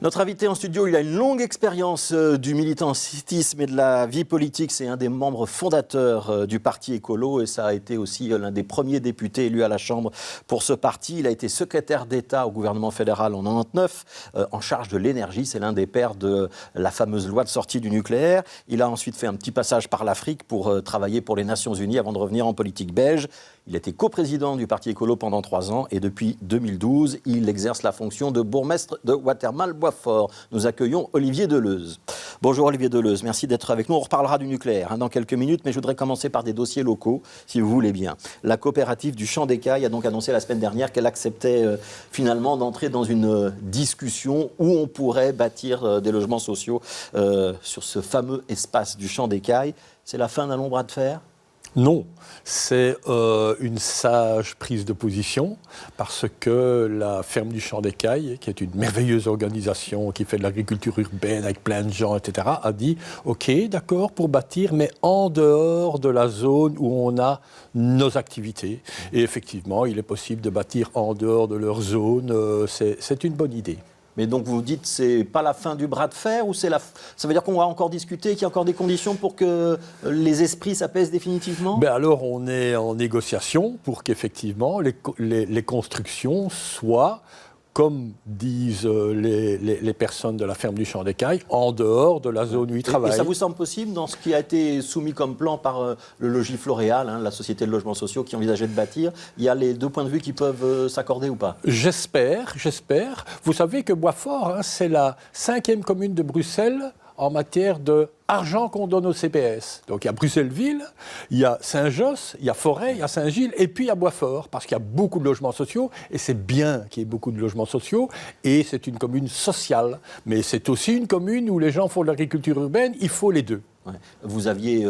Notre invité en studio, il a une longue expérience du militantisme et de la vie politique. C'est un des membres fondateurs du Parti écolo et ça a été aussi l'un des premiers députés élus à la Chambre pour ce parti. Il a été secrétaire d'État au gouvernement fédéral en 1999, en charge de l'énergie. C'est l'un des pères de la fameuse loi de sortie du nucléaire. Il a ensuite fait un petit passage par l'Afrique pour travailler pour les Nations Unies avant de revenir en politique belge. Il a été coprésident du Parti écolo pendant 3 ans et depuis 2012, il exerce la fonction de bourgmestre de Watermal-Boisfort. Nous accueillons Olivier Deleuze. Bonjour Olivier Deleuze, merci d'être avec nous. On reparlera du nucléaire dans quelques minutes, mais je voudrais commencer par des dossiers locaux, si vous voulez bien. La coopérative du Champ d'Écaille a donc annoncé la semaine dernière qu'elle acceptait finalement d'entrer dans une discussion où on pourrait bâtir des logements sociaux sur ce fameux espace du Champ d'Écaille. C'est la fin d'un long bras de fer ? Non, c'est une sage prise de position parce que la ferme du Champ d'Écaille, qui est une merveilleuse organisation qui fait de l'agriculture urbaine avec plein de gens, etc., a dit « Ok, d'accord, pour bâtir, mais en dehors de la zone où on a nos activités. » Et effectivement, il est possible de bâtir en dehors de leur zone, c'est une bonne idée. Mais donc vous dites c'est pas la fin du bras de fer ou ça veut dire qu'on va encore discuter, qu'il y a encore des conditions pour que les esprits s'apaisent définitivement ? Ben alors on est en négociation pour qu'effectivement les constructions soient, comme disent les personnes de la ferme du Champ d'Écaille, en dehors de la zone où ils travaillent. Et ça vous semble possible dans ce qui a été soumis comme plan par le logis Floréal, la société de logements sociaux qui envisageait de bâtir ? Il y a les deux points de vue qui peuvent s'accorder ou pas ? J'espère. Vous savez que Boisfort, c'est la 5e commune de Bruxelles en matière d'argent qu'on donne au CPS. Donc il y a Bruxelles-Ville, il y a Saint-Josse, il y a Forêt, il y a Saint-Gilles, et puis il y a Boisfort, parce qu'il y a beaucoup de logements sociaux, et c'est bien qu'il y ait beaucoup de logements sociaux, et c'est une commune sociale. Mais c'est aussi une commune où les gens font de l'agriculture urbaine, il faut les deux. Ouais. Vous aviez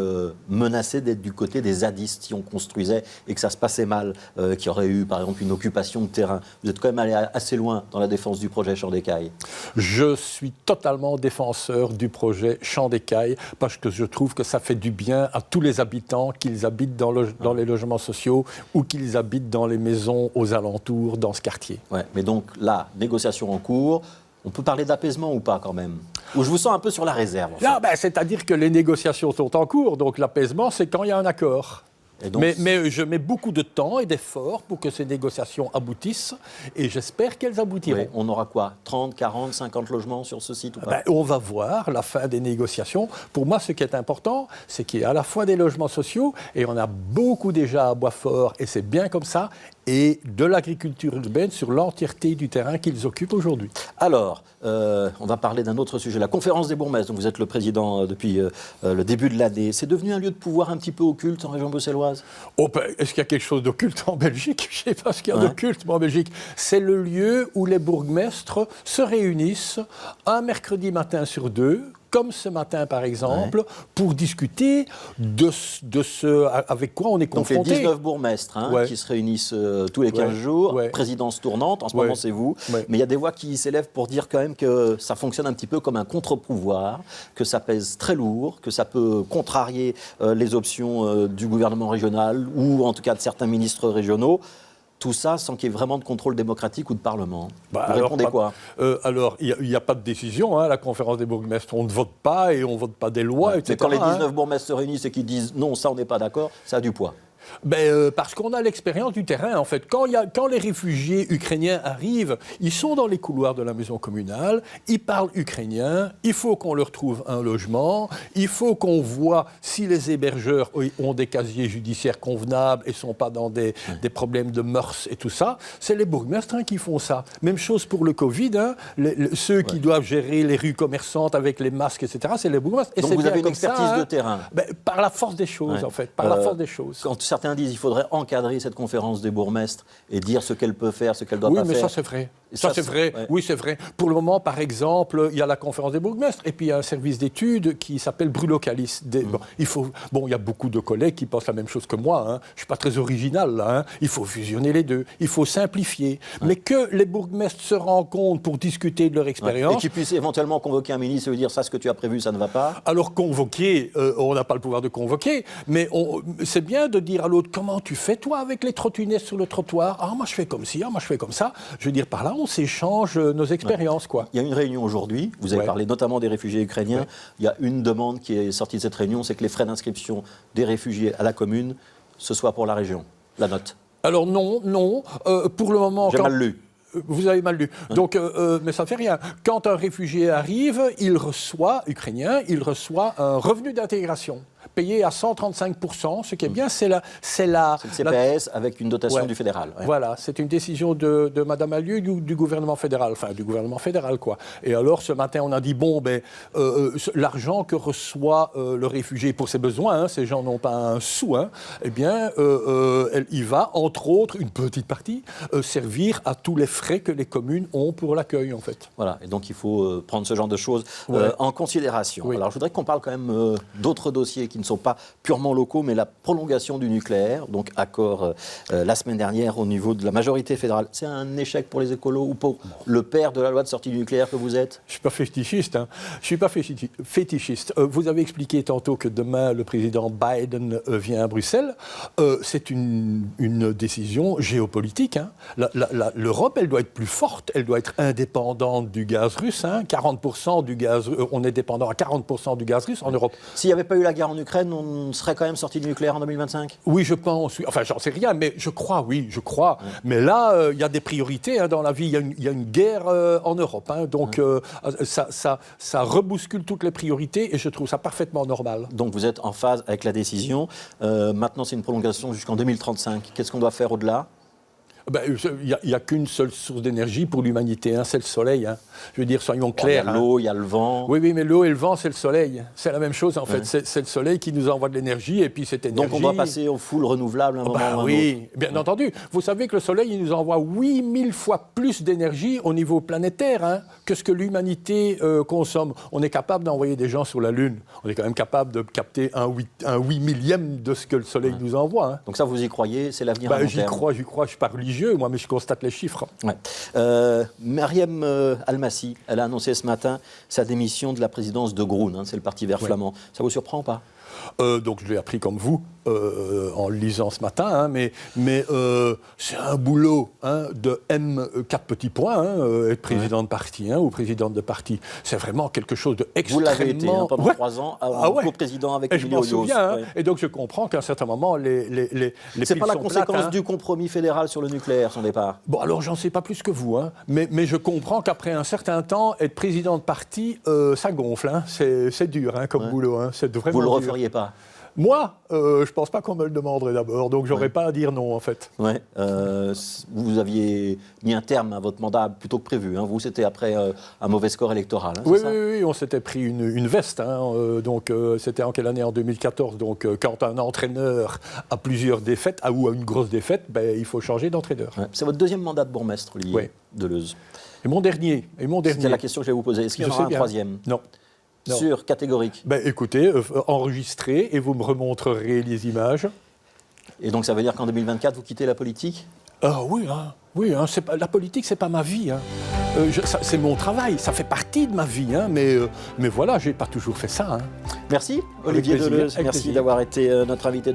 menacé d'être du côté des zadistes si on construisait et que ça se passait mal, qu'il y aurait eu par exemple une occupation de terrain. Vous êtes quand même allé assez loin dans la défense du projet Champ d'Écaille. Je suis totalement défenseur du projet Champ d'Écaille parce que je trouve que ça fait du bien à tous les habitants, qu'ils habitent dans les logements sociaux ou qu'ils habitent dans les maisons aux alentours, dans ce quartier. Ouais, mais donc là, négociation en cours. On peut parler d'apaisement ou pas quand même ? Ou je vous sens un peu sur la réserve. En fait. Non, c'est-à-dire que les négociations sont en cours, donc l'apaisement, c'est quand il y a un accord. Donc, mais je mets beaucoup de temps et d'efforts pour que ces négociations aboutissent et j'espère qu'elles aboutiront. Oui, on aura quoi ? 30, 40, 50 logements sur ce site ou pas ? On va voir la fin des négociations. Pour moi, ce qui est important, c'est qu'il y a à la fois des logements sociaux et on a beaucoup déjà à Boisfort et c'est bien comme ça et de l'agriculture urbaine sur l'entièreté du terrain qu'ils occupent aujourd'hui. Alors, on va parler d'un autre sujet, la conférence des bourgmestres, dont vous êtes le président depuis le début de l'année. C'est devenu un lieu de pouvoir un petit peu occulte en région bruxelloise ? Est-ce qu'il y a quelque chose d'occulte en Belgique ? Je ne sais pas ce qu'il y a d'occulte en Belgique. C'est le lieu où les bourgmestres se réunissent un mercredi matin sur 2, comme ce matin par exemple, pour discuter de ce avec quoi on est confronté. Donc les 19 bourgmestres qui se réunissent tous les 15 jours, présidence tournante, en ce moment c'est vous, mais il y a des voix qui s'élèvent pour dire quand même que ça fonctionne un petit peu comme un contre-pouvoir, que ça pèse très lourd, que ça peut contrarier les options du gouvernement régional ou en tout cas de certains ministres régionaux. Tout ça sans qu'il y ait vraiment de contrôle démocratique ou de parlement. Vous répondez quoi ? Alors, il n'y a pas de décision. La conférence des bourgmestres, on ne vote pas et on ne vote pas des lois, etc. Mais quand les 19 bourgmestres se réunissent et qu'ils disent non, ça on n'est pas d'accord, ça a du poids. Parce qu'on a l'expérience du terrain, en fait. Quand les réfugiés ukrainiens arrivent, ils sont dans les couloirs de la maison communale, ils parlent ukrainien, il faut qu'on leur trouve un logement, il faut qu'on voit si les hébergeurs ont des casiers judiciaires convenables et ne sont pas dans des problèmes de mœurs et tout ça. C'est les bourgmestres qui font ça. Même chose pour le Covid, ceux qui doivent gérer les rues commerçantes avec les masques, etc., c'est les bourgmestres. Et donc vous avez une expertise de terrain ? Par la force des choses, en fait. Par la force des choses. Quand certains disent qu'il faudrait encadrer cette conférence des bourgmestres et dire ce qu'elle peut faire, ce qu'elle doit pas faire. Oui, mais ça c'est vrai. Ça, c'est vrai. Ouais. Oui, c'est vrai. Pour le moment, par exemple, il y a la conférence des bourgmestres et puis il y a un service d'études qui s'appelle Brulocalis. Il y a beaucoup de collègues qui pensent la même chose que moi. Je ne suis pas très original, là. Il faut fusionner les deux. Il faut simplifier. Mais que les bourgmestres se rencontrent pour discuter de leur expérience. Et qu'ils puissent éventuellement convoquer un ministre et lui dire ça, ce que tu as prévu, ça ne va pas. Alors, convoquer, on n'a pas le pouvoir de convoquer, mais c'est bien de dire à l'autre comment tu fais, toi, avec les trottinettes sur le trottoir. Ah, moi, je fais comme ci, moi, je fais comme ça. Je veux dire, par là, on s'échange nos expériences, quoi. Il y a une réunion aujourd'hui, vous avez parlé notamment des réfugiés ukrainiens. Il y a une demande qui est sortie de cette réunion, c'est que les frais d'inscription des réfugiés à la commune, ce soit pour la région, la note. Alors non, pour le moment... J'ai mal lu. Vous avez mal lu. Donc, mais ça ne fait rien. Quand un réfugié arrive, ukrainien, il reçoit un revenu d'intégration payé à 135%. Ce qui est bien, c'est le CPS avec une dotation du fédéral. Ouais. Voilà, c'est une décision de Mme Allieu du gouvernement fédéral, enfin du gouvernement fédéral, quoi. Et alors, ce matin, on a dit, l'argent que reçoit le réfugié pour ses besoins, ces gens n'ont pas un sou, eh bien, il va, entre autres, une petite partie, servir à tous les frais que les communes ont pour l'accueil, en fait. Voilà, et donc il faut prendre ce genre de choses en considération. Oui. Alors, je voudrais qu'on parle quand même d'autres dossiers qui ne sont pas purement locaux, mais la prolongation du nucléaire, donc accord la semaine dernière au niveau de la majorité fédérale. C'est un échec pour les écolos ou pour le père de la loi de sortie du nucléaire que vous êtes? Je ne suis pas fétichiste. Je suis pas fétichiste. Vous avez expliqué tantôt que demain, le président Biden vient à Bruxelles. C'est une décision géopolitique. L'Europe, elle doit être plus forte. Elle doit être indépendante du gaz russe. 40% du gaz, on est dépendant à 40% du gaz russe en Europe. S'il n'y avait pas eu la guerre en Ukraine, on serait quand même sorti du nucléaire en 2025? Oui, je pense. Enfin, j'en sais rien, mais je crois, oui, je crois. Mais là, il y a des priorités dans la vie. Il y a une guerre en Europe. Donc, ça rebouscule toutes les priorités et je trouve ça parfaitement normal. Donc, vous êtes en phase avec la décision. Maintenant, c'est une prolongation jusqu'en 2035. Qu'est-ce qu'on doit faire au-delà? Il n'y a qu'une seule source d'énergie pour l'humanité, c'est le soleil. Je veux dire, soyons clairs. Il y a l'eau, il y a le vent. Oui, mais l'eau et le vent, c'est le soleil. C'est la même chose, en fait. C'est le soleil qui nous envoie de l'énergie, et puis cette énergie... Donc on doit passer au full renouvelable un moment ou un autre. Oui, bien entendu. Vous savez que le soleil, il nous envoie 8000 fois plus d'énergie au niveau planétaire que ce que l'humanité consomme. On est capable d'envoyer des gens sur la Lune. On est quand même capable de capter un 8 millième de ce que le soleil nous envoie. Donc ça, vous y croyez? C'est l'avenir à long terme? J'y crois. Je suis pas religieux, moi, mais je constate les chiffres. Mariam Almassi, elle a annoncé ce matin sa démission de la présidence de Groen, c'est le parti vert flamand. Ça vous surprend ou pas? Donc je l'ai appris comme vous, en le lisant ce matin, mais c'est un boulot de M4 petits points, être président de parti ou présidente de parti. C'est vraiment quelque chose de extrêmement... Vous l'avez été pendant 3 ans, co-président avec Emilio Joos. Je m'en souviens, et donc je comprends qu'à un certain moment, les c'est pas la conséquence du compromis fédéral sur le nucléaire, son départ? Bon, alors j'en sais pas plus que vous, mais je comprends qu'après un certain temps, être président de parti, ça gonfle, c'est dur comme boulot, c'est vraiment Vous le dur. referiez pas? Moi, je pense pas qu'on me le demanderait d'abord, donc j'aurais pas à dire non, en fait. Vous aviez mis un terme à votre mandat plutôt que prévu. Vous, c'était après un mauvais score électoral. Oui, on s'était pris une veste. Donc, c'était en quelle année? En 2014. Donc, quand un entraîneur a plusieurs défaites, ou a une grosse défaite, il faut changer d'entraîneur. C'est votre deuxième mandat de bourgmestre, Olivier Deleuze. Et mon dernier. C'était la question que je vais vous poser. Est-ce qu'il y en aura un troisième? Non. Sûr, catégorique. Écoutez, enregistrez et vous me remontrerez les images. Et donc ça veut dire qu'en 2024, vous quittez la politique? Oui, la politique, c'est pas ma vie. C'est mon travail, ça fait partie de ma vie. Mais voilà, j'ai pas toujours fait ça. Merci, Olivier Deleuze. Merci d'avoir été notre invité.